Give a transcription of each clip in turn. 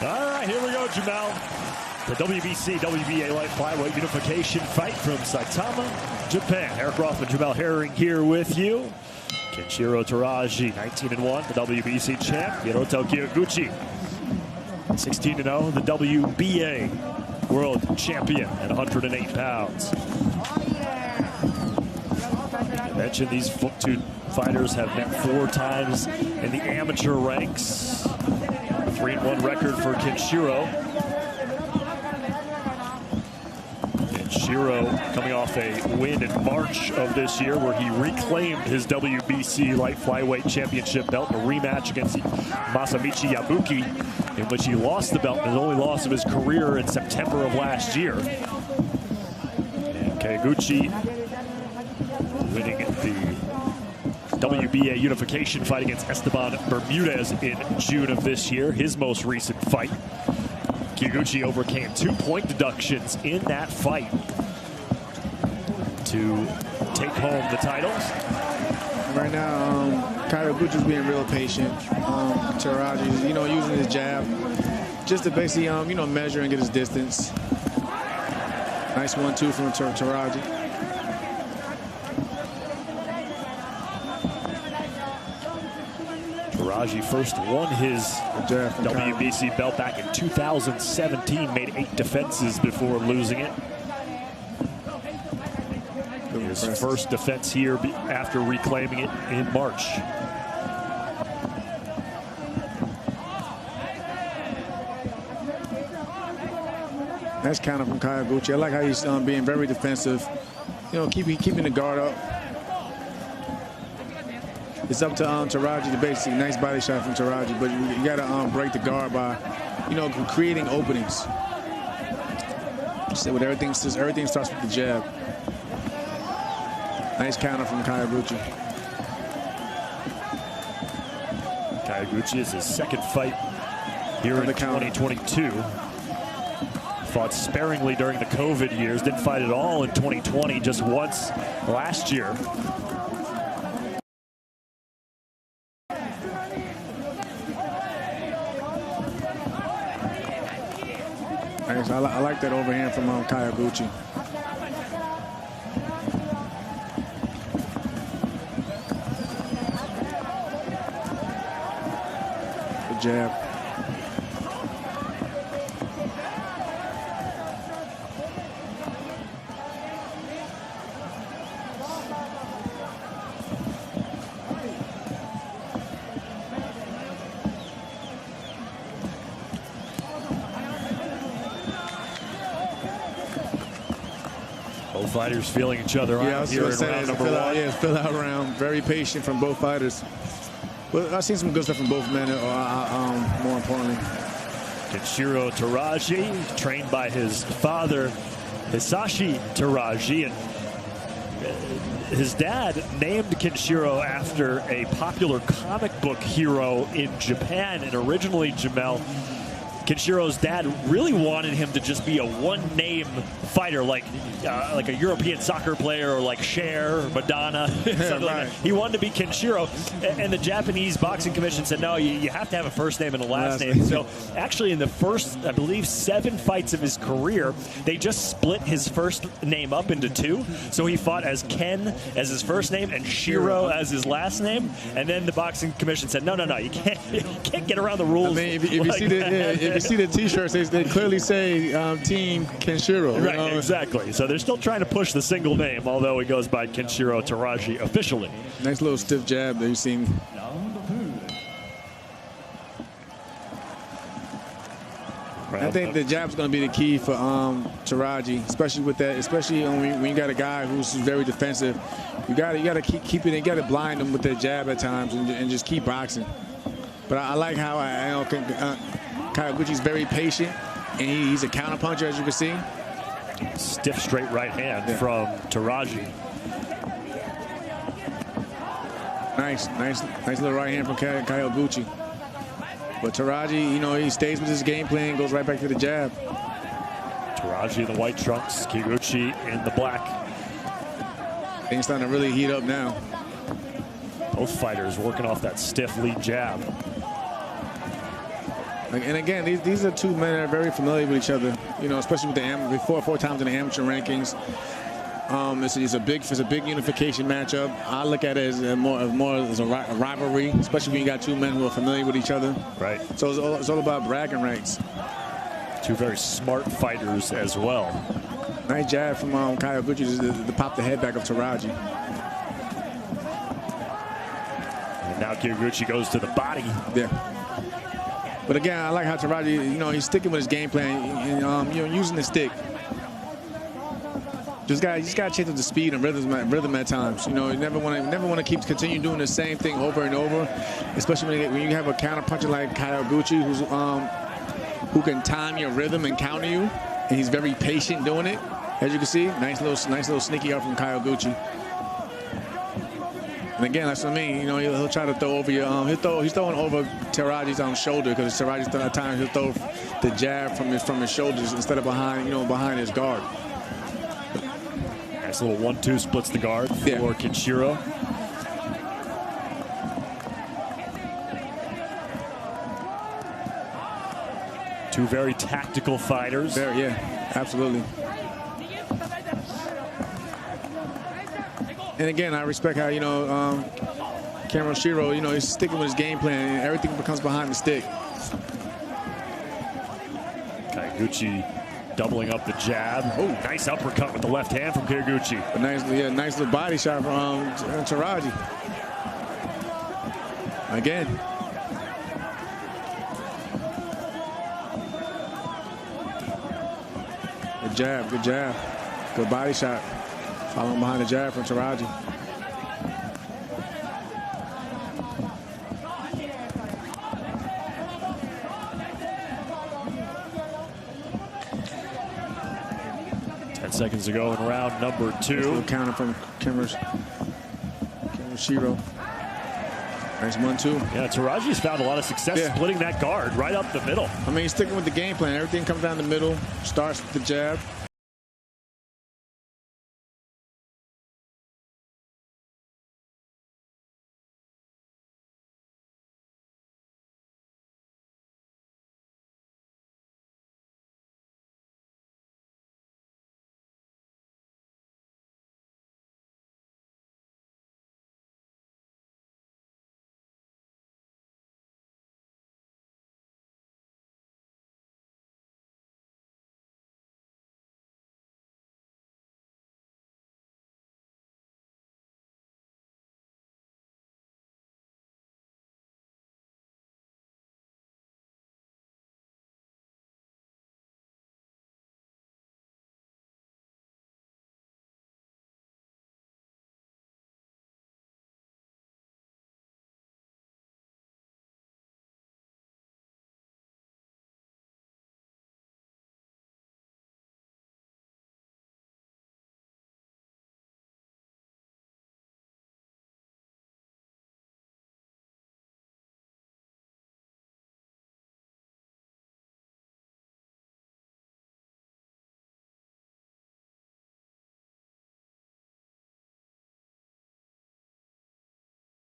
All right, here we go, Jamel. The WBC WBA light flyweight unification fight from Saitama, Japan. Eric Rothman, Jamel Herring here with you. Kenshiro Teraji, 19-1, the WBC champ. Hiroto Kiyoguchi, 16-0, the WBA world champion at 108 pounds. I mentioned these two fighters have met 4 times in the amateur ranks. 3-1 record for Kenshiro. Kenshiro coming off a win in March of this year where he reclaimed his WBC light flyweight championship belt in a rematch against Masamichi Yabuki, in which he lost the belt in his only loss of his career in September of last year. And Kiyoguchi winning the WBA unification fight against Esteban Bermudez in June of this year, his most recent fight. Kiyoguchi overcame 2-point deductions in that fight to take home the titles. Right now, Kiyoguchi's being real patient. Teraji's, using his jab just to basically, measure and get his distance. Nice 1-2 from Teraji. Teraji first won his WBC belt back in 2017, made 8 defenses before losing it. His first defense here after reclaiming it in March. Nice counter from Kiyoguchi. I like how he's being very defensive, keeping the guard up. It's up to Teraji to basically nice body shot from Teraji, but you got to break the guard by, creating openings. So with everything starts with the jab. Nice counter from Kiyoguchi. Kiyoguchi is his second fight here in 2022. Fought sparingly during the COVID years, didn't fight at all in 2020, just once last year. I like that overhand from Kiyoguchi. Good jab. Both fighters feeling each other out here in round number 1. Yeah, fill out round. Very patient from both fighters. But I've seen some good stuff from both men, more importantly. Kenshiro Teraji, trained by his father, Hisashi Teraji, and his dad named Kenshiro after a popular comic book hero in Japan. And originally, Jamel, Kenshiro's dad really wanted him to just be a one-name fighter, like a European soccer player, or like Cher or Madonna, something like that. He wanted to be Kenshiro, and the Japanese Boxing Commission said, no, you have to have a first name and a last name. So actually in the first, I believe, 7 fights of his career, they just split his first name up into 2. So he fought as Ken as his first name and Shiro as his last name. And then the Boxing Commission said, no, you can't get around the rules. I mean, if you see the T-shirts, they clearly say Team Kenshiro. Right, exactly. So they're still trying to push the single name, although he goes by Kenshiro Teraji officially. Nice little stiff jab that you've seen. I think the jab's going to be the key for Teraji, especially with that. Especially when you got a guy who's very defensive, you got to keep it. You got to blind him with that jab at times and just keep boxing. But I like how Kiyoguchi's very patient, and he's a counterpuncher, as you can see. Stiff straight right hand from Teraji. Nice little right hand from Kiyoguchi. But Teraji, he stays with his game plan, goes right back to the jab. Teraji in the white trunks, Kiyoguchi in the black. Things starting to really heat up now. Both fighters working off that stiff lead jab. And again, these are two men that are very familiar with each other. You know, especially with the four times in the amateur rankings. It's a big unification matchup. I look at it as more as a rivalry, especially when you got two men who are familiar with each other. Right. So it's all about bragging rights. Two very smart fighters as well. Nice jab from Kyoguchi to pop the head back of Taraji. And now Kyoguchi goes to the body. Yeah. But again, I like how Taraji, you know, he's sticking with his game plan and you know, using the stick. Just got to change up the speed and rhythm at times. You know, you never want to continue doing the same thing over and over, especially when you have a counter puncher like Kyoguchi who can time your rhythm and counter you, and he's very patient doing it. As you can see, nice little sneaky up from Kyoguchi. And again, that's what I mean. You know, he'll try to throw over your he's throwing over Taraji's shoulder, because Taraji's at times he'll throw the jab from his shoulders instead of behind his guard. Nice little 1-2 splits the guard for Kenshiro. Two very tactical fighters. Yeah, absolutely. And again, I respect how, you know, Kenshiro, you know, he's sticking with his game plan, and everything becomes behind the stick. Kyoguchi doubling up the jab. Oh, nice uppercut with the left hand from Kyoguchi. A nice little body shot from Taraji. Again. Good jab. Good body shot. Following behind the jab from Taraji. Seconds to go in round number 2. Little counter from Kenshiro. Nice 1-2. Yeah, Taraji's found a lot of success splitting that guard right up the middle. I mean, he's sticking with the game plan. Everything comes down the middle, starts with the jab.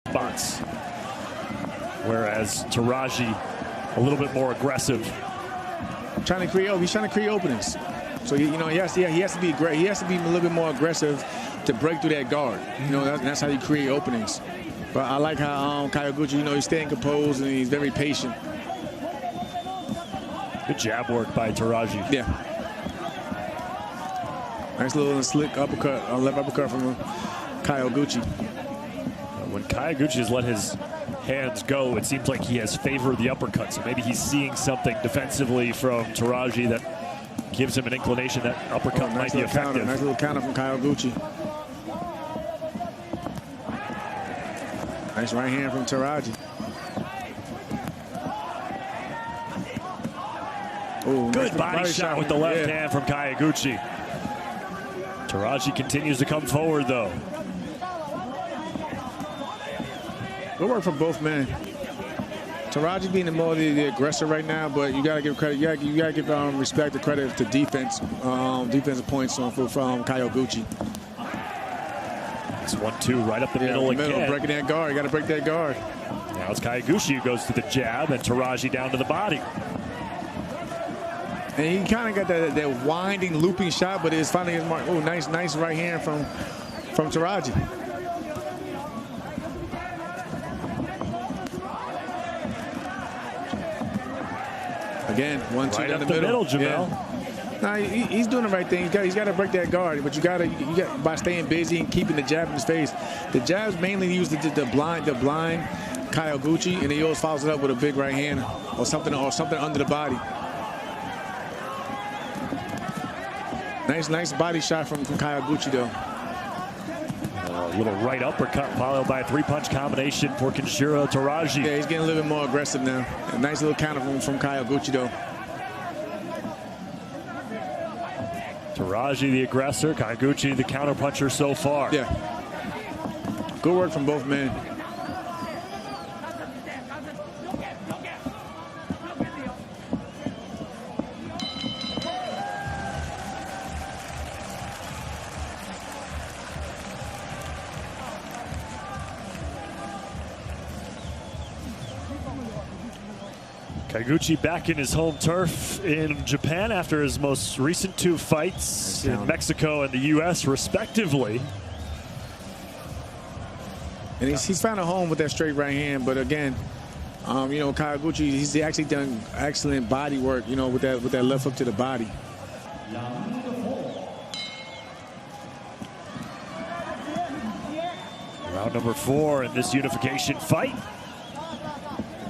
Spots. Whereas Taraji a little bit more aggressive. He's trying to create openings. So he has to be great. He has to be a little bit more aggressive to break through that guard. You know, that's how you create openings. But I like how Kyoguchi, you know, he's staying composed and he's very patient. Good jab work by Taraji. Yeah. Nice little slick uppercut, left uppercut from Kyoguchi. When Kyoguchi has let his hands go, it seems like he has favored the uppercut. So maybe he's seeing something defensively from Taraji that gives him an inclination that uppercut might be effective. Nice little counter from Kyoguchi. Nice right hand from Taraji. Ooh, good body shot with the left hand from Kyoguchi. Taraji continues to come forward, though. Good work from both men. Taraji being the aggressor right now, but you gotta give credit. You gotta give respect and credit to defense, defensive points from Kyoguchi. It's 1-2 right up the middle again. Breaking that guard. You gotta break that guard. Now it's Kyoguchi who goes to the jab, and Taraji down to the body. And he kind of got that winding, looping shot, but it's finally his mark. Oh, nice right hand from Taraji. Again, 1-2 right down up the middle. Jamel. Yeah. Nah, he's doing the right thing. He's got to break that guard, but you got by staying busy and keeping the jab in his face. The jabs mainly use the blind Kyoguchi, and he always follows it up with a big right hand or something under the body. Nice body shot from Kyoguchi though. A little right uppercut followed by a 3-punch combination for Kenshiro Taraji. Yeah, he's getting a little bit more aggressive now. A nice little counter from Kyoguchi though. Taraji the aggressor, Kyoguchi the counterpuncher so far. Yeah. Good work from both men. Kyoguchi back in his home turf in Japan after his most recent 2 fights in Mexico and the U.S. respectively. And he's found a home with that straight right hand, but again, you know, Kyoguchi, he's actually done excellent body work, you know, with that left hook to the body. Round number 4 in this unification fight.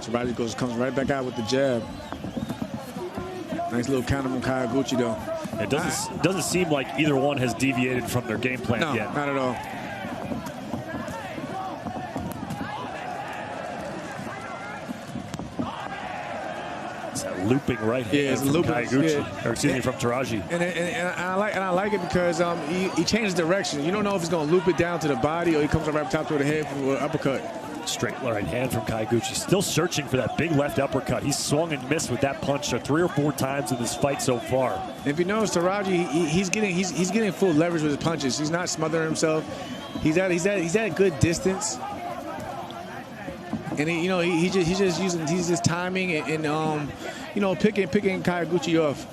Taraji comes right back out with the jab. Nice little counter from Kyoguchi though. It doesn't seem like either one has deviated from their game plan yet. Not at all. It's that looping right hand from Kyoguchi, or excuse me, from Taraji. And I like it because he changes direction. You don't know if he's going to loop it down to the body or he comes right up top to the head for an uppercut. Straight right hand from Kyoguchi. Still searching for that big left uppercut. He's swung and missed with that punch 3 or 4 times in this fight so far. If you notice, Taraji, he's getting full leverage with his punches. He's not smothering himself. He's at a good distance. And he's just timing and you know, picking Kyoguchi off.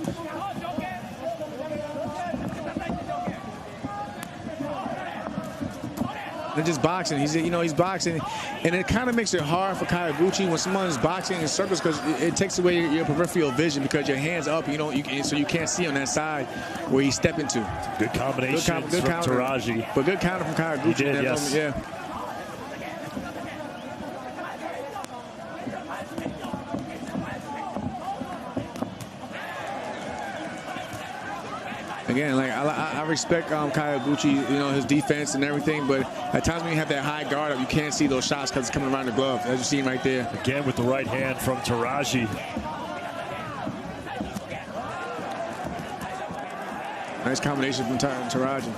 And just boxing. He's boxing, and it kind of makes it hard for Kyoguchi when someone's boxing in circles because it takes away your peripheral vision because your hands up. So you can't see on that side where he's stepping to. Good combination from Taraji, but good counter from Kyoguchi. He did, yes. Yeah. Again, like I respect Kyoguchi, you know, his defense and everything, but at times when you have that high guard up, you can't see those shots because it's coming around the glove, as you see right there. Again with the right hand from Taraji. Nice combination from Taraji.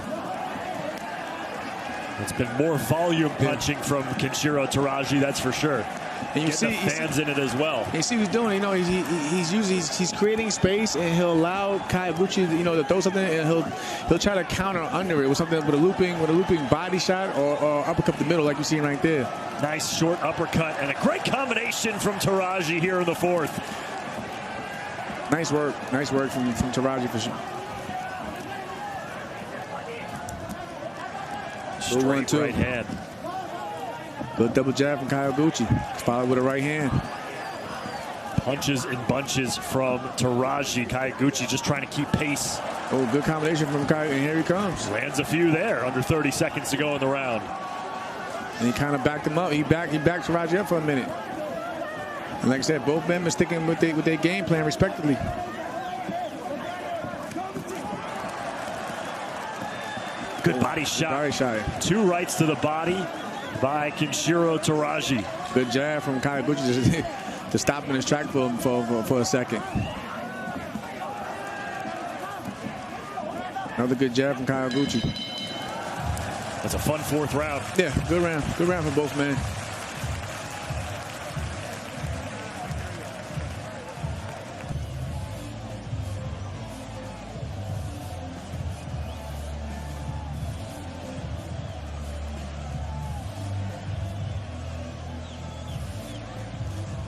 It's been more volume punching from Kenshiro Taraji, that's for sure. And you see the fans in it as well. You see what he's doing. You know, he's creating space, and he'll allow Kyoguchi, you know, to throw something, and he'll try to counter under it with something with a looping body shot or uppercut the middle, like you're seeing right there. Nice short uppercut and a great combination from Taraji here in the 4th. Nice work from Taraji for sure. Straight right hand. Good double jab from Kyoguchi. Followed with a right hand. Punches and bunches from Taraji. Kyoguchi just trying to keep pace. Oh, good combination from Kyoguchi, and here he comes. Lands a few there, under 30 seconds to go in the round. And he kind of backed him up. He backed Taraji up for a minute. And like I said, both men are sticking with their game plan respectively. Good body shot. Body shot. 2 rights to the body by Kenshiro Taraji. Good jab from Kyoguchi to stop in his track for a second. Another good jab from Kyoguchi. That's a fun 4th round. Yeah, good round. Good round for both men.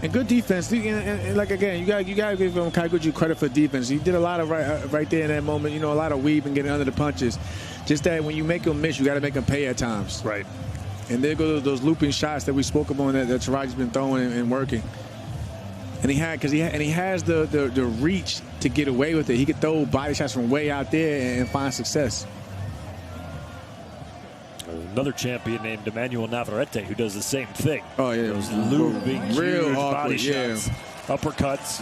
And good defense. And like again, you got to give him Kyoguchi credit for defense. He did a lot of right there in that moment. You know, a lot of weave and getting under the punches. Just that when you make him miss, you got to make him pay at times. Right. And there go those looping shots that we spoke about that Taraji's been throwing and working. And he has the reach to get away with it. He could throw body shots from way out there and find success. Another champion named Emmanuel Navarrete who does the same thing. Oh yeah, those looping, real huge awkward, body shots, uppercuts.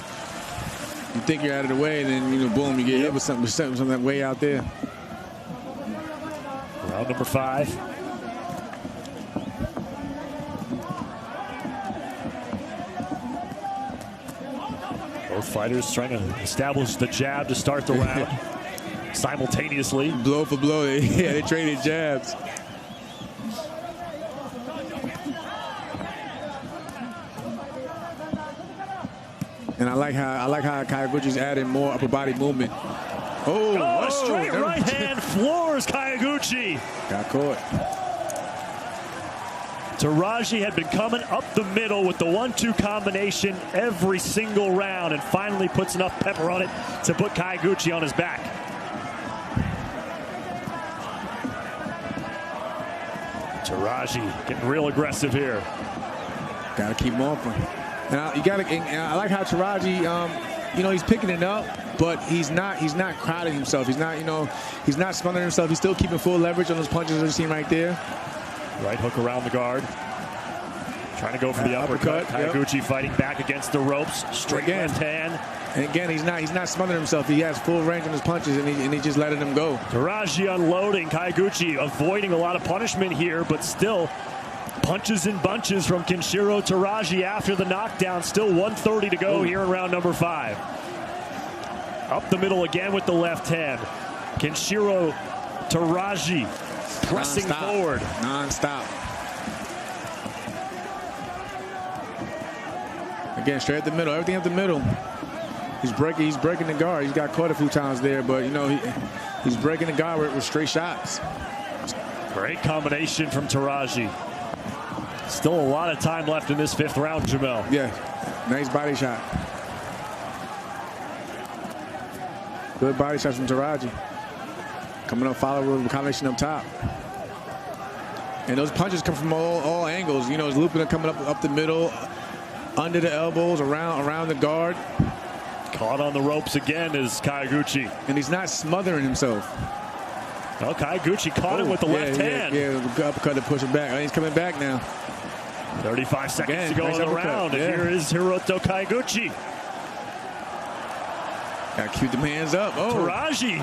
You think you're out of the way, and then boom, you get hit with something way out there. Round number 5. Both fighters trying to establish the jab to start the round simultaneously. Blow for blow. Yeah, they traded jabs. And I like how Kyoguchi's adding more upper body movement. Oh, a straight right hand floors Kyoguchi. Got caught. Taraji had been coming up the middle with the 1-2 combination every single round and finally puts enough pepper on it to put Kyoguchi on his back. Taraji getting real aggressive here. Got to keep him open. And I like how Taraji, you know, he's picking it up, but he's not crowding himself. He's not, he's not smothering himself. He's still keeping full leverage on those punches that you see right there. Right hook around the guard. Trying to go for the uppercut. Kyoguchi fighting back against the ropes. Straight left hand. And again, he's not smothering himself. He has full range on his punches, and he just letting them go. Taraji unloading. Kyoguchi avoiding a lot of punishment here, but still punches and bunches from Kenshiro Taraji after the knockdown. Still 1:30 to go here in round number 5. Up the middle again with the left hand. Kenshiro Taraji pressing forward. Non-stop. Again, straight at the middle. Everything up the middle. He's breaking the guard. He's got caught a few times there, but he's breaking the guard with straight shots. Great combination from Taraji. Still a lot of time left in this 5th round, Jamel. Yeah, nice body shot. Good body shots from Taraji. Coming up, follow with a combination up top. And those punches come from all angles. You know, it's looping coming up the middle, under the elbows, around the guard. Caught on the ropes again is Kyoguchi. And he's not smothering himself. Well, Kyoguchi caught him with the left hand. Yeah, the uppercut to push him back. He's coming back now. 35 seconds to go in the round. And here is Hiroto Kyoguchi. Got to keep them hands up. Taraji.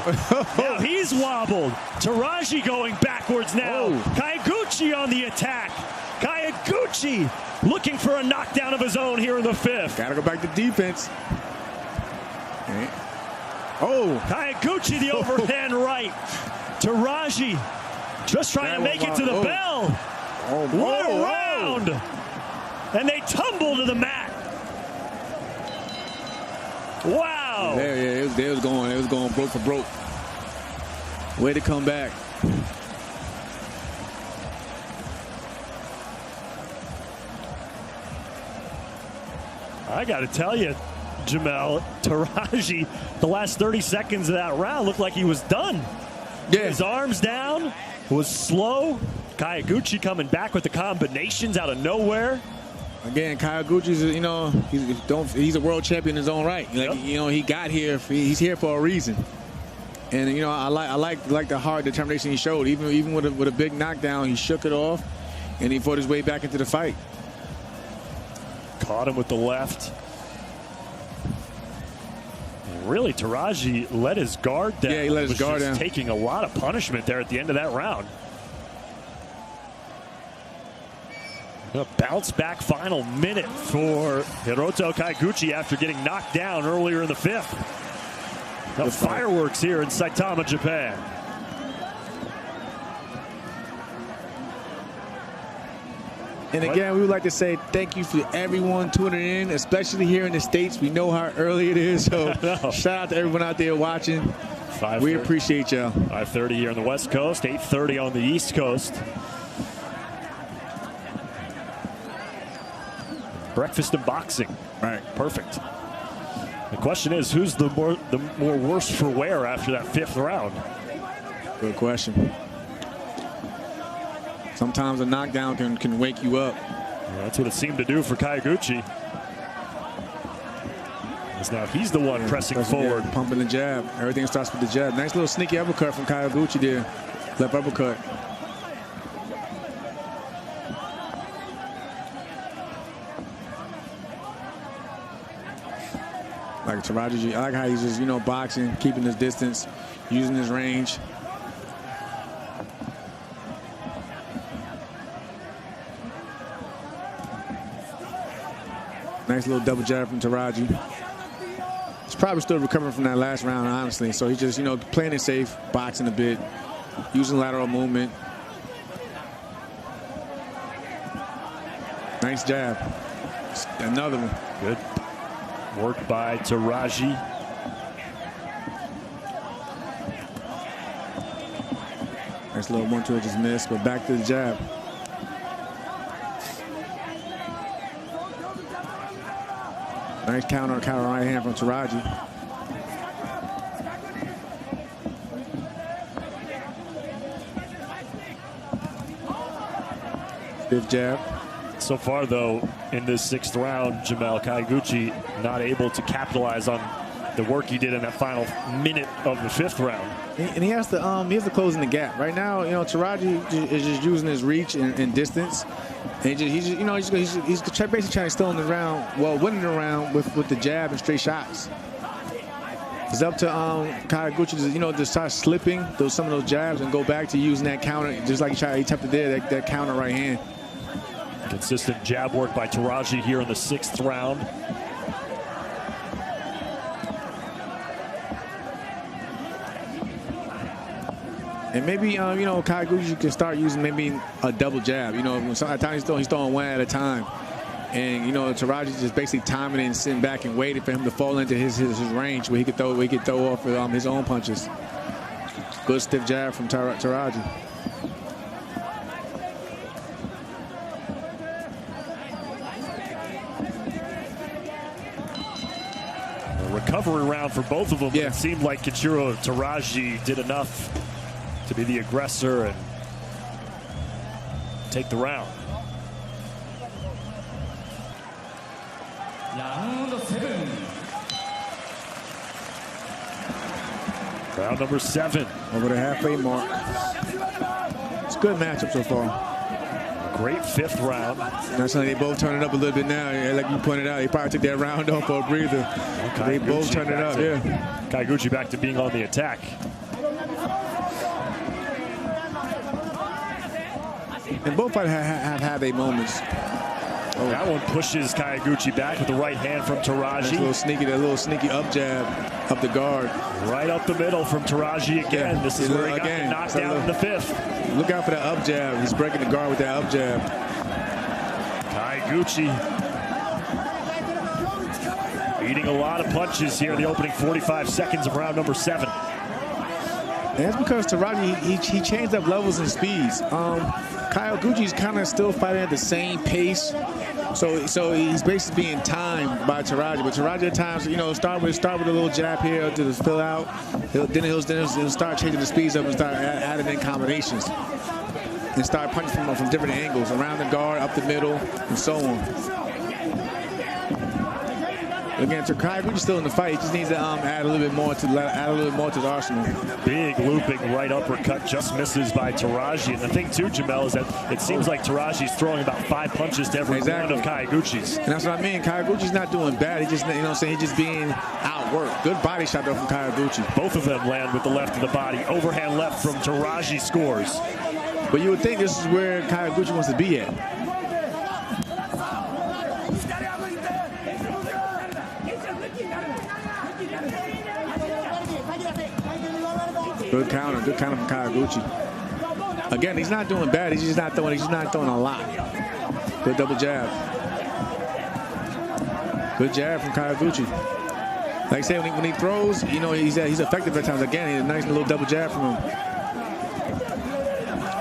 Now he's wobbled. Taraji going backwards now. Kyoguchi on the attack. Kyoguchi looking for a knockdown of his own here in the 5th. Got to go back to defense. Kyoguchi the overhand right. Taraji just trying to make it to the bell. What a round. And they tumble to the mat. Wow. It was going broke for broke. Way to come back. I got to tell you, Jamel, Taraji, the last 30 seconds of that round looked like he was done. Yeah. His arms down, was slow. Kyoguchi coming back with the combinations out of nowhere. Again, Kyoguchi's, he's a world champion in his own right. He got here. He's here for a reason. And I like the hard determination he showed. Even with a big knockdown, he shook it off, and he fought his way back into the fight. Caught him with the left. And really, Taraji let his guard down. Yeah, he let his guard down. Taking a lot of punishment there at the end of that round. A bounce back final minute for Hiroto Kyoguchi after getting knocked down earlier in the 5th. The fireworks here in Saitama, Japan. And again, we would like to say thank you for everyone tuning in, especially here in the States. We know how early it is, so shout out to everyone out there watching. We appreciate y'all. 5:30 here on the West Coast, 8:30 on the East Coast. Breakfast in boxing. Right. Perfect. The question is, who's the more worse for wear after that 5th round? Good question. Sometimes a knockdown can wake you up. Well, that's what it seemed to do for Kyoguchi. As now he's the one pressing forward. Yeah, pumping the jab. Everything starts with the jab. Nice little sneaky uppercut from Kyoguchi there. Left uppercut. Like Taraji, I like how he's just, boxing, keeping his distance, using his range. Nice little double jab from Taraji. He's probably still recovering from that last round, honestly. So he's just, playing it safe, boxing a bit, using lateral movement. Nice jab. Another one. Good work by Taraji. Nice little 1-2 just missed, but back to the jab. Nice counter right hand from Taraji. Stiff jab. So far, though, in this 6th round, Jamel, Kyoguchi not able to capitalize on the work he did in that final minute of the 5th round. And he has to close in the gap. Right now, Taraji is just using his reach and distance. And he's basically trying to steal in the round, winning the round with the jab and straight shots. It's up to Kyoguchi to start slipping some of those jabs and go back to using that counter, just like he attempted there, that counter right hand. Consistent jab work by Taraji here in the 6th round. And maybe, Kyoguchi can start using maybe a double jab. Sometimes he's throwing one at a time. And, Taraji just basically timing it and sitting back and waiting for him to fall into his range where he could throw off his own punches. Good stiff jab from Taraji. Recovery round for both of them. Yeah. It seemed like Kenshiro Taraji did enough to be the aggressor and take the round. Round number 7. Over the halfway mark. It's a good matchup so far. Great 5th round. Naturally, they both turn it up a little bit now. Like you pointed out, they probably took that round off for a breather. They both turn it up, yeah. Kyoguchi back to being on the attack. And both have had their moments. Oh. That one pushes Kyoguchi back with the right hand from Taraji. That little sneaky up jab up the guard. Right up the middle from Taraji again. Yeah. This is where he got knocked down in the 5th. Look out for that up jab. He's breaking the guard with that up jab. Kyoguchi eating a lot of punches here in the opening 45 seconds of round number 7. And that's because Taraji, he changed up levels and speeds. Kyoguchi's kind of still fighting at the same pace. So he's basically being timed by Taraji. But Taraji at times, start with a little jab here to fill out. Then he'll start changing the speeds up and start adding in combinations. And start punching from different angles, around the guard, up the middle, and so on. Again, Kyoguchi's still in the fight. He just needs to add a little bit more to the arsenal. Big looping right uppercut just misses by Taraji. And the thing too, Jamel, is that it seems like Taraji's throwing about 5 punches to every one of Kyoguchi's. And that's what I mean. Kyoguchi's not doing bad. He just, he's just being outworked. Good body shot though from Kyoguchi. Both of them land with the left of the body. Overhand left from Taraji scores. But you would think this is where Kyoguchi wants to be at. Good counter from Kyoguchi. Again, he's not doing bad. He's just not throwing a lot. Good double jab. Good jab from Kyoguchi. Like I said, when he throws, he's effective at times. Again, a nice little double jab from him.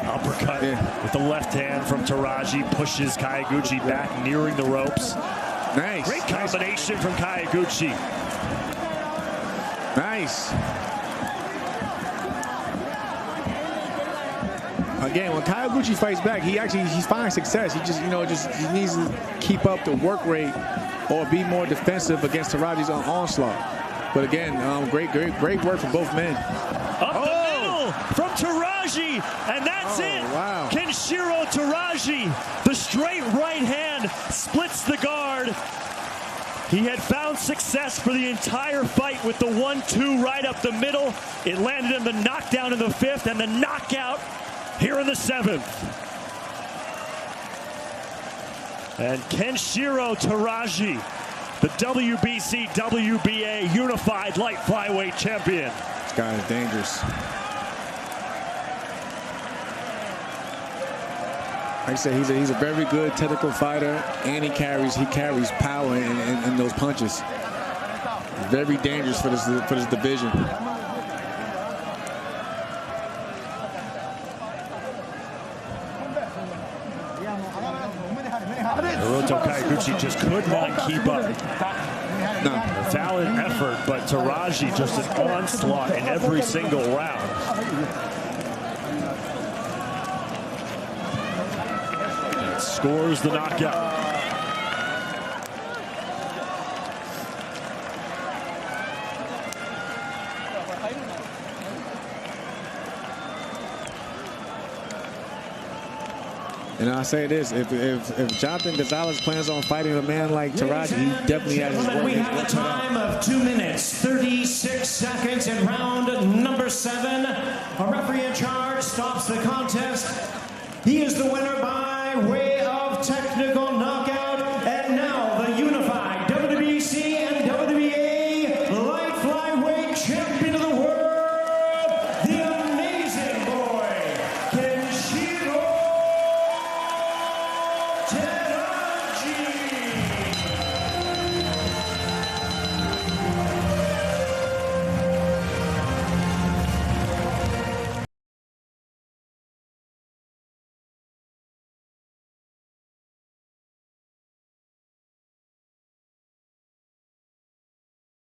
Uppercut with the left hand from Taraji pushes Kyoguchi back, nearing the ropes. Nice. Great combination from Kyoguchi. Nice. Again, when Kyoguchi fights back, he finds success. He just, he needs to keep up the work rate or be more defensive against Taraji's onslaught. But again, great work from both men. Up the middle from Taraji, and that's it. Wow. Kenshiro Taraji, the straight right hand splits the guard. He had found success for the entire fight with the 1-2 right up the middle. It landed in the knockdown in the 5th and the knockout here in the 7th. And Kenshiro Taraji, the WBC WBA Unified Light Flyweight Champion. This guy is dangerous. Like I said, he's a very good technical fighter, and he carries power in those punches. Very dangerous for this division. Hiroto Kyoguchi just could not keep up. No. A valiant effort, but Taraji just an onslaught in every single round. And scores the knockout. And I'll say this, if Jonathan Gonzalez plans on fighting a man like Taraji, he definitely has his work. We have a time of 2 minutes, 36 seconds in round number 7. A referee in charge stops the contest. He is the winner by way of technical